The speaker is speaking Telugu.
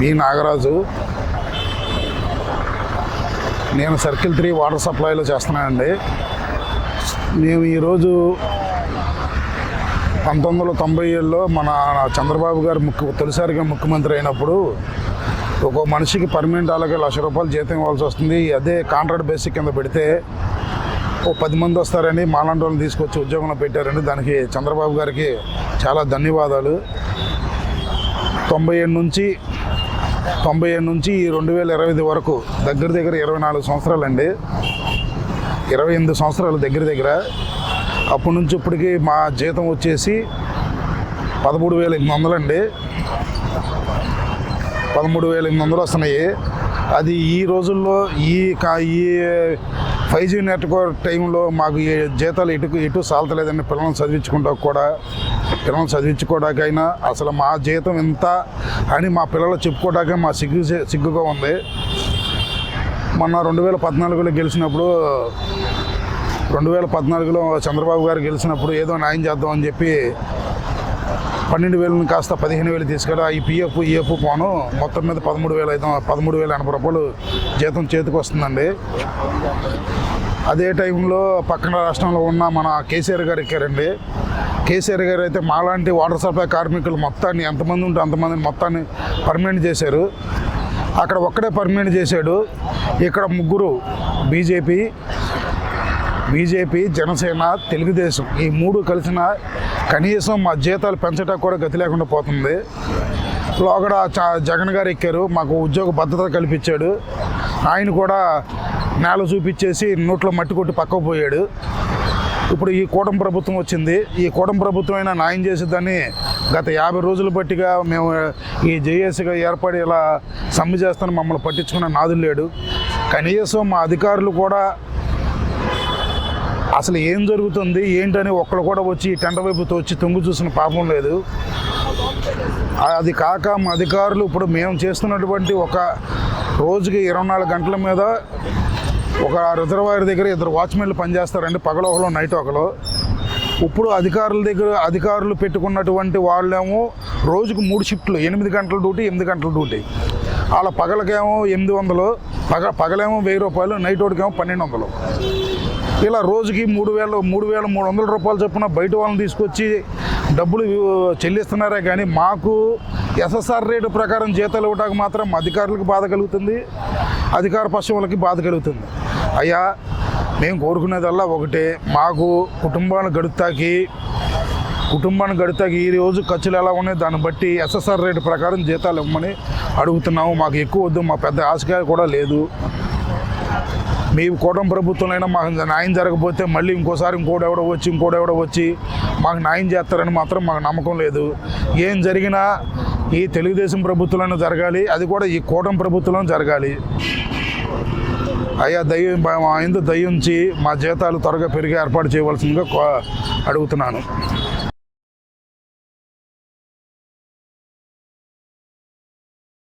ఈ నాగరాజు. నేను సర్కిల్ 3 వాటర్ సప్లైలో చేస్తున్నానండి. మేము ఈరోజు 1997లో మన చంద్రబాబు గారు తొలిసారిగా ముఖ్యమంత్రి అయినప్పుడు ఒక మనిషికి పర్మనెంట్ అలాగే ₹1,00,000 జీతం ఇవ్వాల్సి వస్తుంది. అదే కాంట్రాక్ట్ బేసిక్ కింద పెడితే ఓ 10 మంది వస్తారని మాలాంటి వాళ్ళని తీసుకొచ్చి ఉద్యోగంలో పెట్టారండి. దానికి చంద్రబాబు గారికి చాలా ధన్యవాదాలు. 97 నుంచి 2025 వరకు దగ్గర 24 సంవత్సరాలండి, 28 సంవత్సరాలు దగ్గర. అప్పటి నుంచి ఇప్పటికి మా జీతం వచ్చేసి 13,800 అండి. 13,800 వస్తున్నాయి. అది ఈ రోజుల్లో ఈ 5G నెట్వర్క్ టైంలో మాకు ఈ జీతాలు ఇటు సాల్తలేదండి. పిల్లల్ని చదివించుకోవడానికైనా అసలు మా జీతం ఎంత అని మా పిల్లలు చెప్పుకోవడానికే మా సిగ్గుగా ఉంది. మొన్న 2014లో గెలిచినప్పుడు 2014లో చంద్రబాబు గారు గెలిచినప్పుడు ఏదో న్యాయం చేద్దామని చెప్పి 12,000 కాస్త 15,000 తీసుకెళ్ళి ఈ ఈఎఫ్ పోను మొత్తం మీద ₹13,080 జీతం చేతికి వస్తుందండి. అదే టైంలో పక్కన రాష్ట్రంలో ఉన్న మన కేసీఆర్ గారు ఎక్కారండి. కేసీఆర్ గారు అయితే మాలాంటి వాటర్ సప్లై కార్మికులు మొత్తాన్ని ఎంతమంది ఉంటే అంతమందిని మొత్తాన్ని పర్మనెంట్ చేశారు. అక్కడ ఒక్కడే పర్మనెంట్ చేశాడు. ఇక్కడ ముగ్గురు బీజేపీ, జనసేన, తెలుగుదేశం ఈ 3 కలిసిన కనీసం మా జీతాలు పెంచడానికి కూడా గతి లేకుండా పోతుంది. లోగడ జగన్ గారు ఎక్కారు, మాకు ఉద్యోగ భద్రత కల్పించాడు. ఆయన కూడా నేల చూపించేసి నోట్లో మట్టి కొట్టి పక్కకు పోయాడు. ఇప్పుడు ఈ కూటమి ప్రభుత్వం వచ్చింది. ఈ కూటమి ప్రభుత్వం అయినా న్యాయం చేసేదాన్ని గత 50 రోజులు బట్టిగా మేము ఈ జేఏసీగా ఏర్పడి ఇలా సమ్మె చేస్తాను మమ్మల్ని పట్టించుకున్న నాదులు లేడు. కనీసం మా అధికారులు కూడా అసలు ఏం జరుగుతుంది ఏంటని ఒక్కరు కూడా వచ్చి టెంట వైపుతో వచ్చి తొంగి చూసిన పాపం లేదు. అది కాక మా అధికారులు ఇప్పుడు మేము చేస్తున్నటువంటి ఒక రోజుకి 24 గంటల మీద ఒక రిజర్వాయర్ దగ్గర 2 వాచ్మెన్లు పనిచేస్తారండి, పగలొకరు నైట్ ఒకరు. ఇప్పుడు అధికారులు పెట్టుకున్నటువంటి వాళ్ళేమో రోజుకు 3 షిఫ్ట్లు, 8 గంటల డ్యూటీ, 8 గంటల డ్యూటీ. వాళ్ళ పగలకేమో 800, పగలేమో ₹1,000, నైట్ ఒకటికేమో 1,200. ఇలా రోజుకి ₹3,300 చొప్పున బయట వాళ్ళని తీసుకొచ్చి డబ్బులు చెల్లిస్తున్నారే కానీ మాకు ఎస్ఎస్ఆర్ రేటు ప్రకారం జీతాలు ఇవ్వడానికి మాత్రం అధికారులకు బాధ కలుగుతుంది, అధికార పక్షం వాళ్ళకి బాధ కలుగుతుంది. అయ్యా, మేము కోరుకునేదల్లా ఒకటే, మాకు కుటుంబాన్ని గడుతాకి ఈ రోజు ఖర్చులు ఎలా ఉన్నాయి దాన్ని బట్టి ఎస్ఎస్ఆర్ రేటు ప్రకారం జీతాలు ఇవ్వమని అడుగుతున్నాము. మాకు ఎక్కువ వద్దు, మా పెద్ద ఆశగా కూడా లేదు. మీ కూటమి ప్రభుత్వంలో మాకు న్యాయం జరగకపోతే మళ్ళీ ఇంకోడెవడో వచ్చి మాకు న్యాయం చేస్తారని మాత్రం మాకు నమ్మకం లేదు. ఏం జరిగినా ఈ తెలుగుదేశం ప్రభుత్వంలోనే జరగాలి, అది కూడా ఈ కూటమి ప్రభుత్వంలో జరగాలి. అయ్యా, దయ ఉంచి మా జీతాలు త్వరగా పెరిగి ఏర్పాటు చేయవలసిందిగా అడుగుతున్నాను.